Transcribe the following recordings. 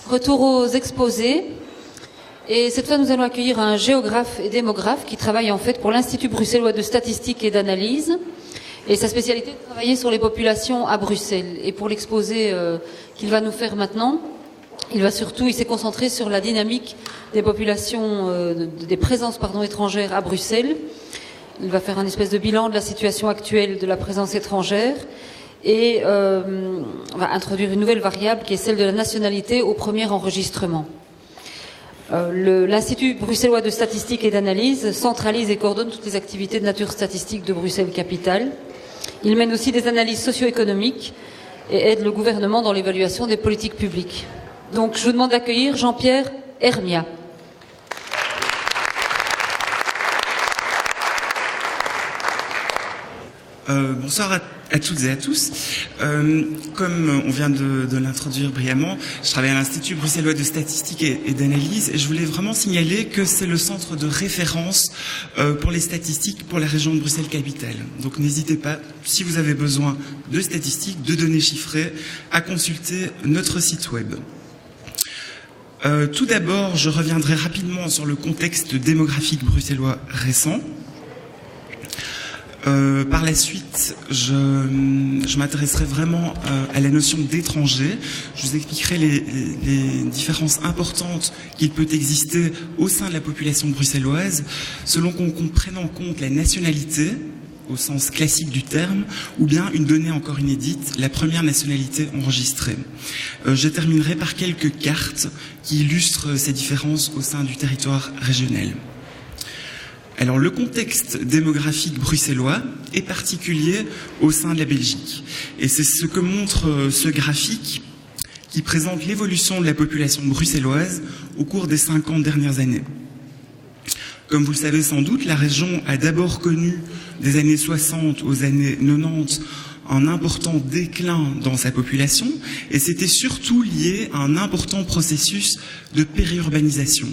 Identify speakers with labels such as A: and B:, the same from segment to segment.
A: Retour aux exposés. Et cette fois, nous allons accueillir un géographe et démographe qui travaille en fait pour l'Institut bruxellois de statistique et d'analyse. Et sa spécialité est de travailler sur les populations à Bruxelles. Et pour l'exposé qu'il va nous faire maintenant, il s'est concentré sur la dynamique des populations, des présences étrangères à Bruxelles. Il va faire un espèce de bilan de la situation actuelle de la présence étrangère et va introduire une nouvelle variable qui est celle de la nationalité au premier enregistrement. L'Institut bruxellois de statistique et d'analyse centralise et coordonne toutes les activités de nature statistique de Bruxelles-Capitale. Il mène aussi des analyses socio-économiques et aide le gouvernement dans l'évaluation des politiques publiques. Donc, je vous demande d'accueillir Jean-Pierre Hermia.
B: Bonsoir à toutes et à tous. Comme on vient de l'introduire brillamment, je travaille à l'Institut bruxellois de statistique et d'analyse et je voulais vraiment signaler que c'est le centre de référence pour les statistiques pour la région de Bruxelles-Capitale. Donc n'hésitez pas, si vous avez besoin de statistiques, de données chiffrées, à consulter notre site web. Tout d'abord, je reviendrai rapidement sur le contexte démographique bruxellois récent. Par la suite, je m'intéresserai vraiment à la notion d'étranger. Je vous expliquerai les différences importantes qu'il peut exister au sein de la population bruxelloise, selon qu'on prenne en compte la nationalité, au sens classique du terme, ou bien une donnée encore inédite, la première nationalité enregistrée. Je terminerai par quelques cartes qui illustrent ces différences au sein du territoire régional. Alors, le contexte démographique bruxellois est particulier au sein de la Belgique. Et c'est ce que montre ce graphique qui présente l'évolution de la population bruxelloise au cours des 50 dernières années. Comme vous le savez sans doute, la région a d'abord connu des années 60 aux années 90 un important déclin dans sa population, et c'était surtout lié à un important processus de périurbanisation.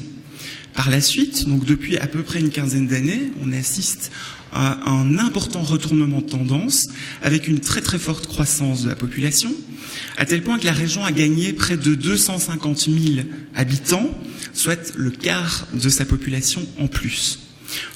B: Par la suite, donc depuis à peu près une quinzaine d'années, on assiste à un important retournement de tendance avec une très très forte croissance de la population, à tel point que la région a gagné près de 250 000 habitants, soit le quart de sa population en plus.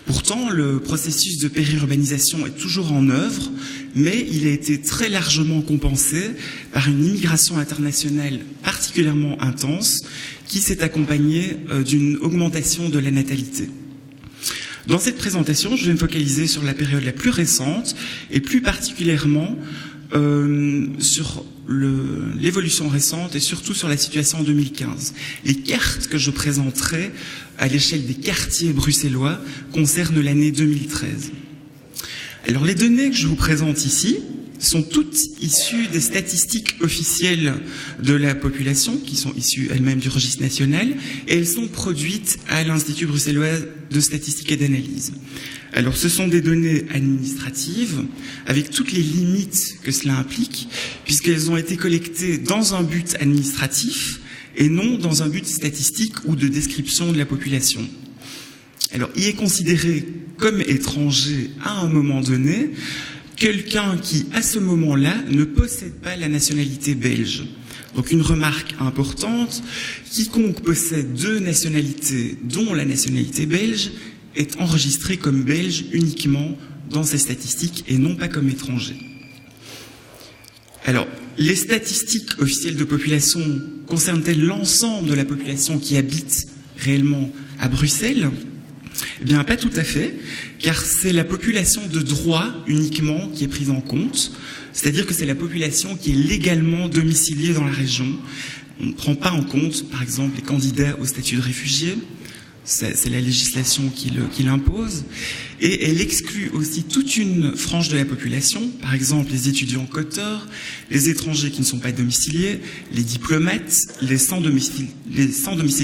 B: Pourtant, le processus de périurbanisation est toujours en œuvre, mais il a été très largement compensé par une immigration internationale particulièrement intense qui s'est accompagnée d'une augmentation de la natalité. Dans cette présentation, je vais me focaliser sur la période la plus récente et plus particulièrement sur l'évolution récente et surtout sur la situation en 2015. Les cartes que je présenterai à l'échelle des quartiers bruxellois concernent l'année 2013. Alors les données que je vous présente ici sont toutes issues des statistiques officielles de la population, qui sont issues elles-mêmes du registre national, et elles sont produites à l'Institut bruxellois de statistique et d'analyse. Alors ce sont des données administratives, avec toutes les limites que cela implique, puisqu'elles ont été collectées dans un but administratif, et non dans un but statistique ou de description de la population. Alors, y est considéré comme étranger à un moment donné quelqu'un qui, à ce moment-là, ne possède pas la nationalité belge. Donc, une remarque importante, quiconque possède deux nationalités, dont la nationalité belge, est enregistré comme belge uniquement dans ces statistiques et non pas comme étranger. Alors, les statistiques officielles de population concernent-elles l'ensemble de la population qui habite réellement à Bruxelles ? Eh bien, pas tout à fait, car c'est la population de droit uniquement qui est prise en compte, c'est-à-dire que c'est la population qui est légalement domiciliée dans la région. On ne prend pas en compte, par exemple, les candidats au statut de réfugié, c'est la législation qui l'impose, et elle exclut aussi toute une frange de la population, par exemple les étudiants quoteurs, les étrangers qui ne sont pas domiciliés, les diplomates, les sans domicile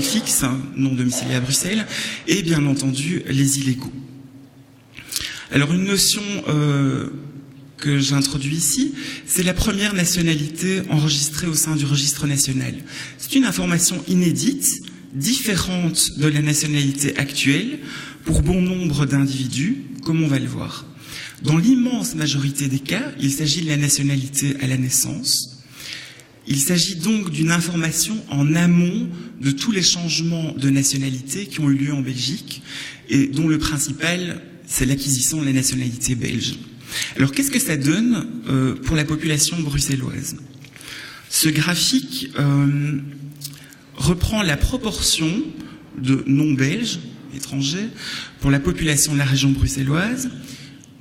B: fixe, non domiciliés à Bruxelles, et bien entendu les illégaux. Alors une notion que j'introduis ici, c'est la première nationalité enregistrée au sein du registre national. C'est une information inédite, différente de la nationalité actuelle pour bon nombre d'individus, comme on va le voir. Dans l'immense majorité des cas, il s'agit de la nationalité à la naissance. Il s'agit donc d'une information en amont de tous les changements de nationalité qui ont eu lieu en Belgique et dont le principal, c'est l'acquisition de la nationalité belge. Alors qu'est-ce que ça donne pour la population bruxelloise ? Ce graphique reprend la proportion de non-belges, étrangers, pour la population de la région bruxelloise,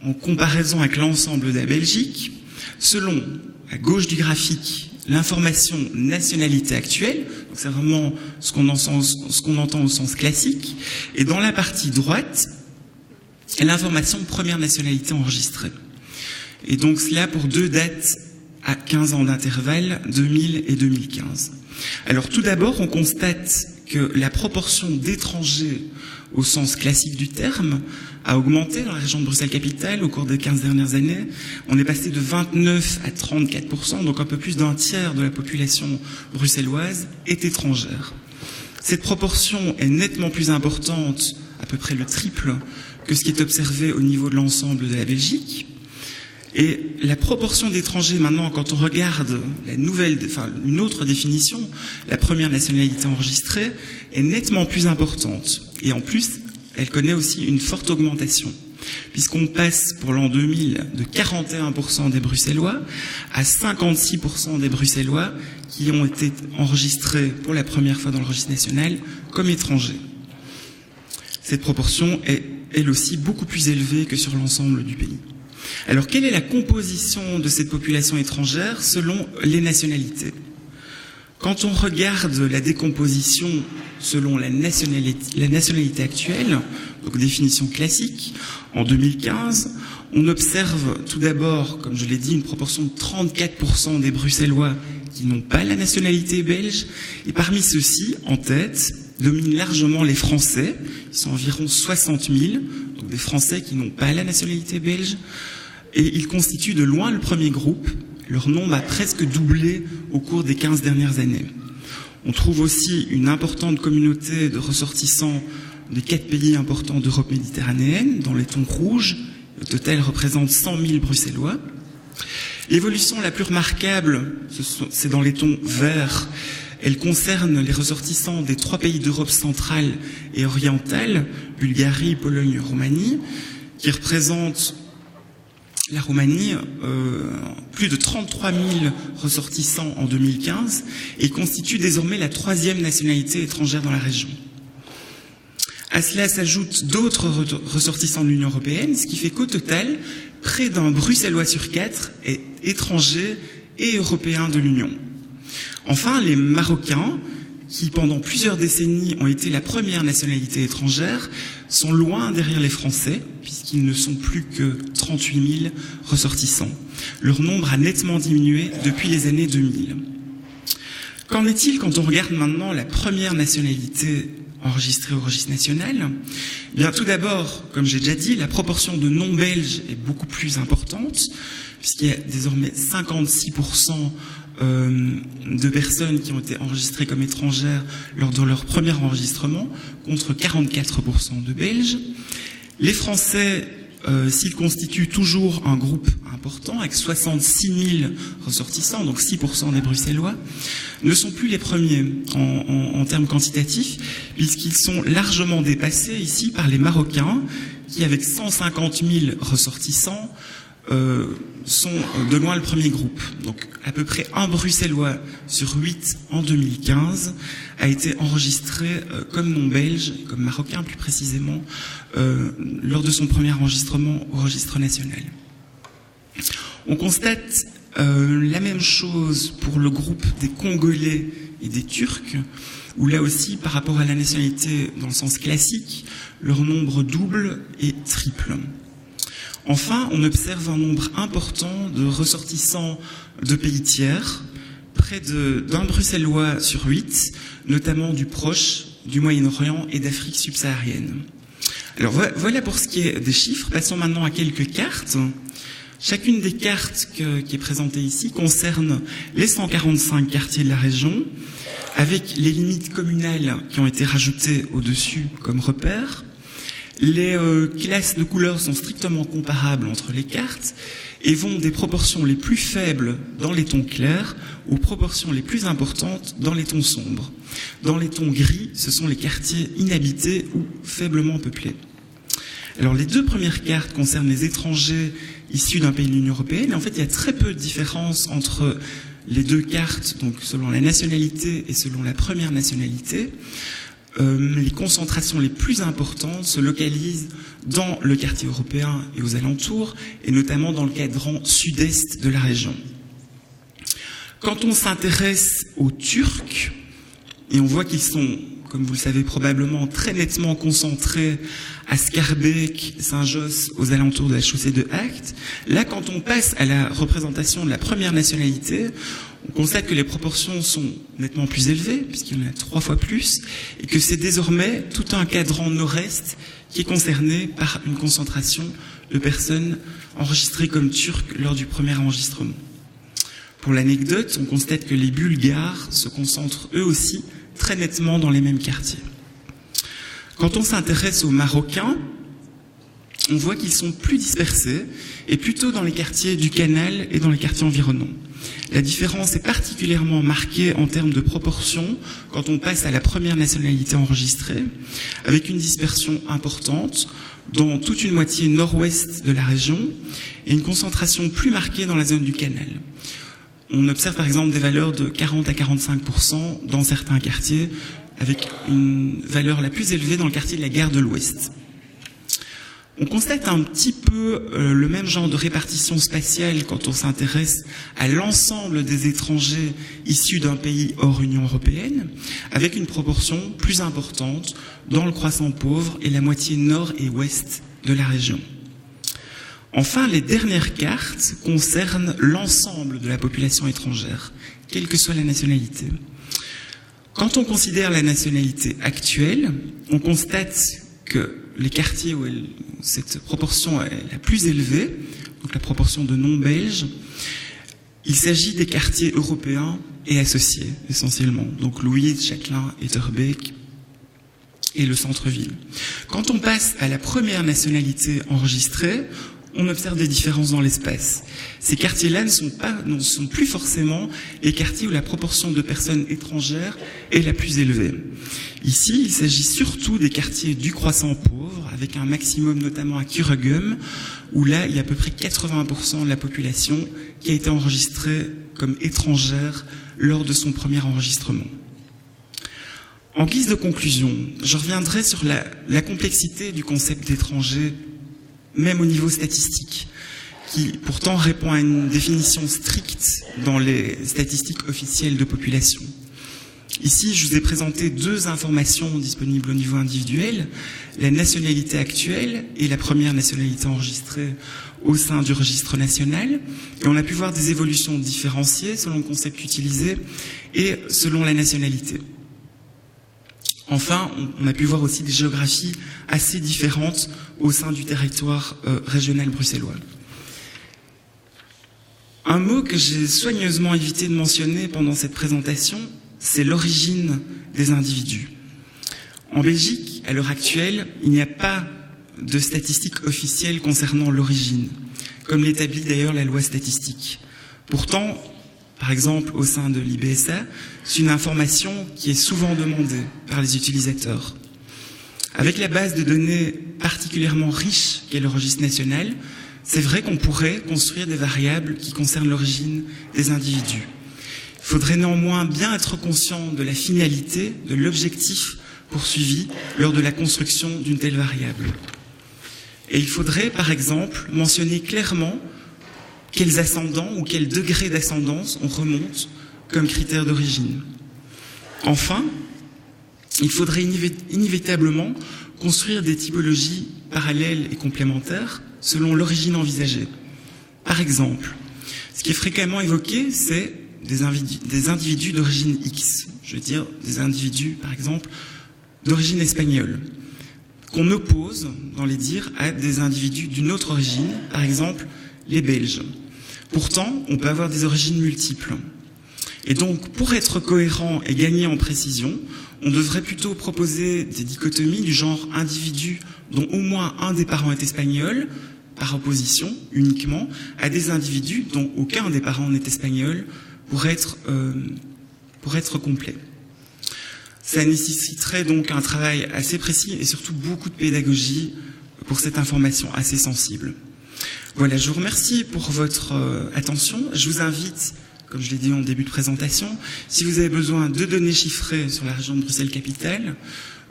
B: en comparaison avec l'ensemble de la Belgique, selon, à gauche du graphique, l'information nationalité actuelle, donc c'est vraiment ce qu'on entend au sens classique, et dans la partie droite, l'information première nationalité enregistrée. Et donc cela pour deux dates à 15 ans d'intervalle, 2000 et 2015. Alors tout d'abord, on constate que la proportion d'étrangers au sens classique du terme a augmenté dans la région de Bruxelles-Capitale au cours des 15 dernières années. On est passé de 29 à 34%, donc un peu plus d'un tiers de la population bruxelloise est étrangère. Cette proportion est nettement plus importante, à peu près le triple, que ce qui est observé au niveau de l'ensemble de la Belgique. Et la proportion d'étrangers, maintenant, quand on regarde une autre définition, la première nationalité enregistrée, est nettement plus importante. Et en plus, elle connaît aussi une forte augmentation, puisqu'on passe pour l'an 2000 de 41% des Bruxellois à 56% des Bruxellois qui ont été enregistrés pour la première fois dans le registre national comme étrangers. Cette proportion est, elle aussi, beaucoup plus élevée que sur l'ensemble du pays. Alors, quelle est la composition de cette population étrangère selon les nationalités ? Quand on regarde la décomposition selon la nationalité actuelle, donc définition classique, en 2015, on observe tout d'abord, comme je l'ai dit, une proportion de 34% des Bruxellois qui n'ont pas la nationalité belge, et parmi ceux-ci, en tête, dominent largement les Français, ils sont environ 60 000, donc des Français qui n'ont pas la nationalité belge, et ils constituent de loin le premier groupe. Leur nombre a presque doublé au cours des 15 dernières années. On trouve aussi une importante communauté de ressortissants des 4 pays importants d'Europe méditerranéenne, dans les tons rouges. Le total représente 100 000 Bruxellois. L'évolution la plus remarquable, c'est dans les tons verts. Elle concerne les ressortissants des 3 pays d'Europe centrale et orientale, Bulgarie, Pologne, Roumanie, qui représentent la Roumanie, plus de 33 000 ressortissants en 2015 et constitue désormais la 3e nationalité étrangère dans la région. À cela s'ajoutent d'autres ressortissants de l'Union européenne, ce qui fait qu'au total, près d'un Bruxellois sur 4 est étranger et européen de l'Union. Enfin, les Marocains, qui pendant plusieurs décennies ont été la première nationalité étrangère, sont loin derrière les Français, puisqu'ils ne sont plus que 38 000 ressortissants. Leur nombre a nettement diminué depuis les années 2000. Qu'en est-il quand on regarde maintenant la première nationalité enregistrée au registre national ? Bien, tout d'abord, comme j'ai déjà dit, la proportion de non-belges est beaucoup plus importante, puisqu'il y a désormais 56% de personnes qui ont été enregistrées comme étrangères lors de leur premier enregistrement, contre 44% de Belges. Les Français, s'ils constituent toujours un groupe important, avec 66 000 ressortissants, donc 6% des Bruxellois, ne sont plus les premiers en termes quantitatifs, puisqu'ils sont largement dépassés ici par les Marocains, qui, avec 150 000 ressortissants, sont de loin le premier groupe. Donc à peu près un Bruxellois sur 8 en 2015 a été enregistré comme non-belge, comme marocain plus précisément, lors de son premier enregistrement au registre national. On constate la même chose pour le groupe des Congolais et des Turcs, où là aussi, par rapport à la nationalité dans le sens classique, leur nombre double et triple. Enfin, on observe un nombre important de ressortissants de pays tiers, près d'un Bruxellois sur 8, notamment du Proche, du Moyen-Orient et d'Afrique subsaharienne. Alors voilà pour ce qui est des chiffres. Passons maintenant à quelques cartes. Chacune des cartes qui est présentée ici concerne les 145 quartiers de la région, avec les limites communales qui ont été rajoutées au-dessus comme repères. Les classes de couleurs sont strictement comparables entre les cartes et vont des proportions les plus faibles dans les tons clairs aux proportions les plus importantes dans les tons sombres. Dans les tons gris, ce sont les quartiers inhabités ou faiblement peuplés. Alors les deux premières cartes concernent les étrangers issus d'un pays de l'Union européenne. Et en fait, il y a très peu de différence entre les deux cartes, donc selon la nationalité et selon la première nationalité. Les concentrations les plus importantes se localisent dans le quartier européen et aux alentours, et notamment dans le cadran sud-est de la région. Quand on s'intéresse aux Turcs, et on voit qu'ils sont, comme vous le savez probablement, très nettement concentrés à Schaerbeek, Saint-Josse, aux alentours de la chaussée de Acht, là, quand on passe à la représentation de la première nationalité, on constate que les proportions sont nettement plus élevées, puisqu'il y en a 3 fois plus, et que c'est désormais tout un cadran nord-est qui est concerné par une concentration de personnes enregistrées comme turques lors du premier enregistrement. Pour l'anecdote, on constate que les Bulgares se concentrent eux aussi très nettement dans les mêmes quartiers. Quand on s'intéresse aux Marocains, on voit qu'ils sont plus dispersés et plutôt dans les quartiers du Canal et dans les quartiers environnants. La différence est particulièrement marquée en termes de proportion quand on passe à la première nationalité enregistrée, avec une dispersion importante dans toute une moitié nord-ouest de la région et une concentration plus marquée dans la zone du Canal. On observe par exemple des valeurs de 40 à 45% dans certains quartiers, avec une valeur la plus élevée dans le quartier de la Gare de l'Ouest. On constate un petit peu le même genre de répartition spatiale quand on s'intéresse à l'ensemble des étrangers issus d'un pays hors Union européenne, avec une proportion plus importante dans le croissant pauvre et la moitié nord et ouest de la région. Enfin, les dernières cartes concernent l'ensemble de la population étrangère, quelle que soit la nationalité. Quand on considère la nationalité actuelle, on constate que les quartiers où cette proportion est la plus élevée, donc la proportion de non-belges, il s'agit des quartiers européens et associés, essentiellement. Donc Louise, Châtelain, Etterbeek et le centre-ville. Quand on passe à la première nationalité enregistrée, on observe des différences dans l'espace. Ces quartiers-là ne sont plus forcément les quartiers où la proportion de personnes étrangères est la plus élevée. Ici, il s'agit surtout des quartiers du croissant pauvre, avec un maximum notamment à Kuregum, où là, il y a à peu près 80% de la population qui a été enregistrée comme étrangère lors de son premier enregistrement. En guise de conclusion, je reviendrai sur la complexité du concept d'étranger, même au niveau statistique, qui pourtant répond à une définition stricte dans les statistiques officielles de population. Ici, je vous ai présenté 2 informations disponibles au niveau individuel, la nationalité actuelle et la première nationalité enregistrée au sein du registre national. Et on a pu voir des évolutions différenciées selon le concept utilisé et selon la nationalité. Enfin, on a pu voir aussi des géographies assez différentes au sein du territoire régional bruxellois. Un mot que j'ai soigneusement évité de mentionner pendant cette présentation, c'est l'origine des individus. En Belgique, à l'heure actuelle, il n'y a pas de statistiques officielles concernant l'origine, comme l'établit d'ailleurs la loi statistique. Pourtant, par exemple, au sein de l'IBSA, c'est une information qui est souvent demandée par les utilisateurs. Avec la base de données particulièrement riche qu'est le registre national, c'est vrai qu'on pourrait construire des variables qui concernent l'origine des individus. Il faudrait néanmoins bien être conscient de la finalité, de l'objectif poursuivi lors de la construction d'une telle variable. Et il faudrait, par exemple, mentionner clairement quels ascendants ou quel degré d'ascendance on remonte comme critère d'origine. Enfin, il faudrait inévitablement construire des typologies parallèles et complémentaires selon l'origine envisagée. Par exemple, ce qui est fréquemment évoqué, c'est des individus d'origine X, je veux dire des individus, par exemple, d'origine espagnole, qu'on oppose, dans les dires, à des individus d'une autre origine, par exemple les Belges. Pourtant, on peut avoir des origines multiples. Et donc, pour être cohérent et gagner en précision, on devrait plutôt proposer des dichotomies du genre individu dont au moins un des parents est espagnol, par opposition uniquement à des individus dont aucun des parents n'est espagnol pour être complet. Ça nécessiterait donc un travail assez précis et surtout beaucoup de pédagogie pour cette information assez sensible. Voilà, je vous remercie pour votre attention. Je vous invite, comme je l'ai dit en début de présentation, si vous avez besoin de données chiffrées sur la région de Bruxelles-Capitale,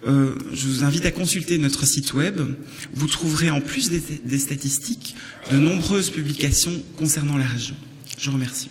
B: je vous invite à consulter notre site web. Vous trouverez en plus des statistiques de nombreuses publications concernant la région. Je vous remercie.